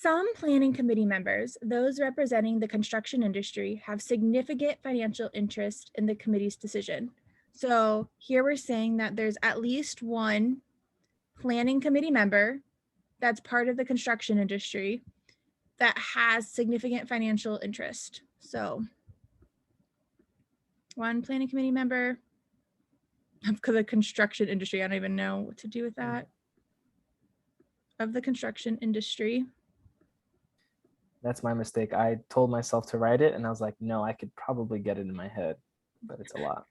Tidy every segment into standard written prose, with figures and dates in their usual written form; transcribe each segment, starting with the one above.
Some planning committee members, those representing the construction industry, have significant financial interest in the committee's decision. So here we're saying that there's at least one planning committee member that's part of the construction industry that has significant financial interest. So one planning committee member of the construction industry. I don't even know what to do with that. Of the construction industry. That's my mistake. I told myself to write it and I was like, no, I could probably get it in my head, but it's a lot.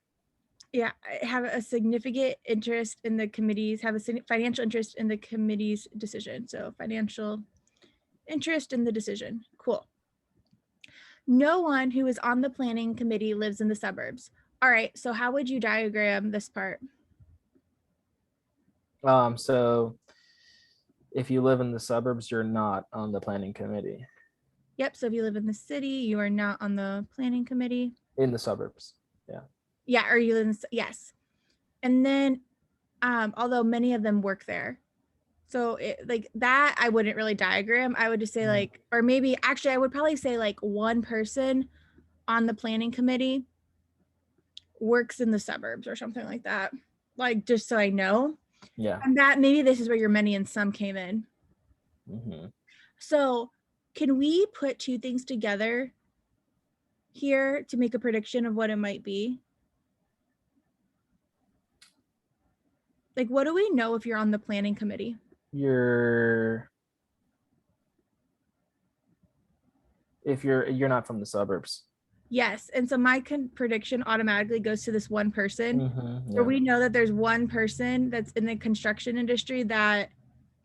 Yeah, have a significant interest in the committees, have a financial interest in the committee's decision. So financial interest in the decision. Cool. No one who is on the planning committee lives in the suburbs. All right, so how would you diagram this part? So if you live in the suburbs, you're not on the planning committee. Yep, so if you live in the city, you are not on the planning committee. In the suburbs, yeah. Yeah, or you live in, yes. And then, although many of them work there. So like that, I wouldn't really diagram. I would just say like, or maybe actually I would probably say like one person on the planning committee works in the suburbs or something like that. Like, just so I know. Yeah. And that maybe this is where your many and some came in. Mm-hmm. So can we put two things together here to make a prediction of what it might be? Like, what do we know if you're on the planning committee? If you're not from the suburbs. Yes. And so my prediction automatically goes to this one person, Yeah. where we know that there's one person that's in the construction industry that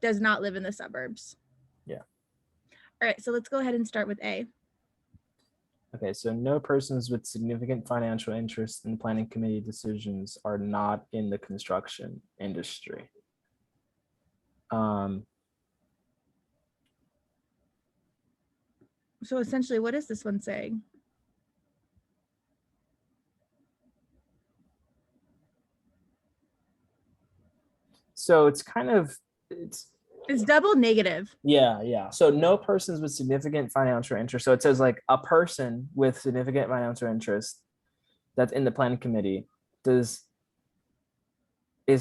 does not live in the suburbs. Yeah. All right, so let's go ahead and start with A. Okay, so no persons with significant financial interest in planning committee decisions are not in the construction industry. So essentially, what is this one saying? So it's kind of, it's double negative. Yeah. So no persons with significant financial interest. So it says like a person with significant financial interest that's in the planning committee is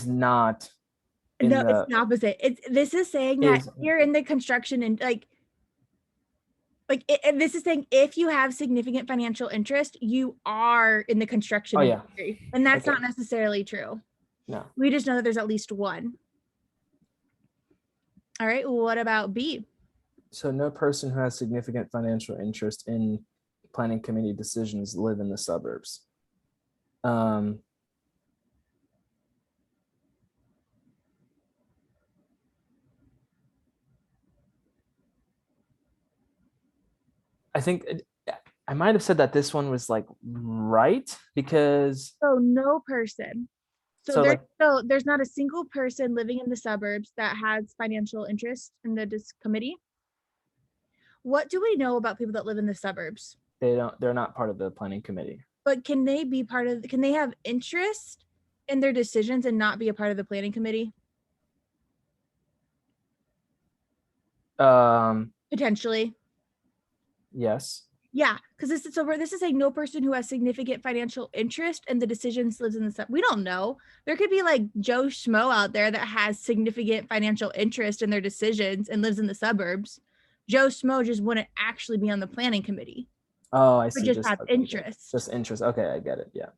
not. No, it's the opposite. This is saying that you're in the construction and this is saying if you have significant financial interest, you are in the construction industry. And that's not necessarily true. No. We just know that there's at least one. All right, well, what about B? So no person who has significant financial interest in planning committee decisions live in the suburbs. I think I might have said that this one was like right because. So no person. So there's not a single person living in the suburbs that has financial interest in the committee. What do we know about people that live in the suburbs? They're not part of the planning committee. But can they be can they have interest in their decisions and not be a part of the planning committee? Potentially. Yes. Yeah, because this is saying no person who has significant financial interest in the decisions lives in the suburbs. We don't know. There could be like Joe Schmo out there that has significant financial interest in their decisions and lives in the suburbs. Joe Schmo just wouldn't actually be on the planning committee. Oh, I see. Just have interest. Just interest. Okay, I get it. Yeah.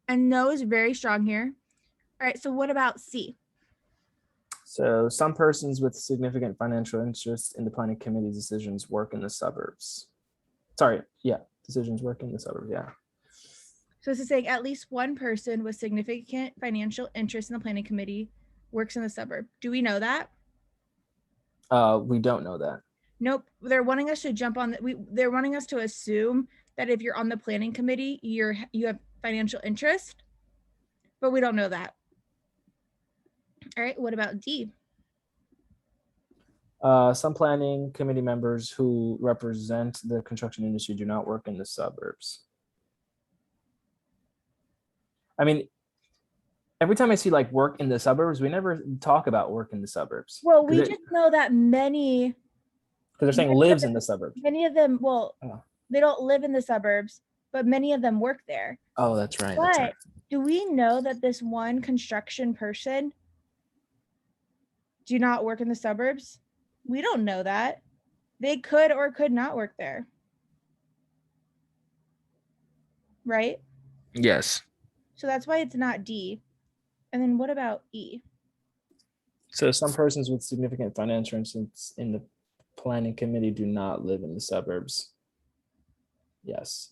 And no is very strong here. All right, so what about C? So some persons with significant financial interest in the planning committee decisions work in the suburbs. Sorry, yeah, decisions work in the suburbs, yeah. So this is saying at least one person with significant financial interest in the planning committee works in the suburb. Do we know that? We don't know that. Nope. They're wanting us to jump on they're wanting us to assume that if you're on the planning committee, you have financial interest, but we don't know that. All right, what about D? Some planning committee members who represent the construction industry do not work in the suburbs. I mean, every time I see like work in the suburbs, we never talk about work in the suburbs. Well, we just know that many they're saying lives in the suburbs. Many of them, well, Oh. they don't live in the suburbs, but many of them work there. Oh, that's right. But That's right. do we know that this one construction person do not work in the suburbs? We don't know that. They could or could not work there. Right? Yes. So that's why it's not D. And then what about E? So some persons with significant financial interests in the planning committee do not live in the suburbs. Yes.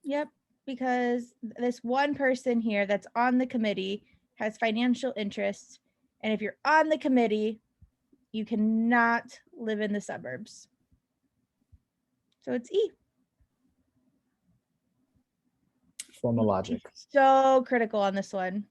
Yep, because this one person here that's on the committee has financial interests. And if you're on the committee, you cannot live in the suburbs. So it's E. Formal logic. So critical on this one.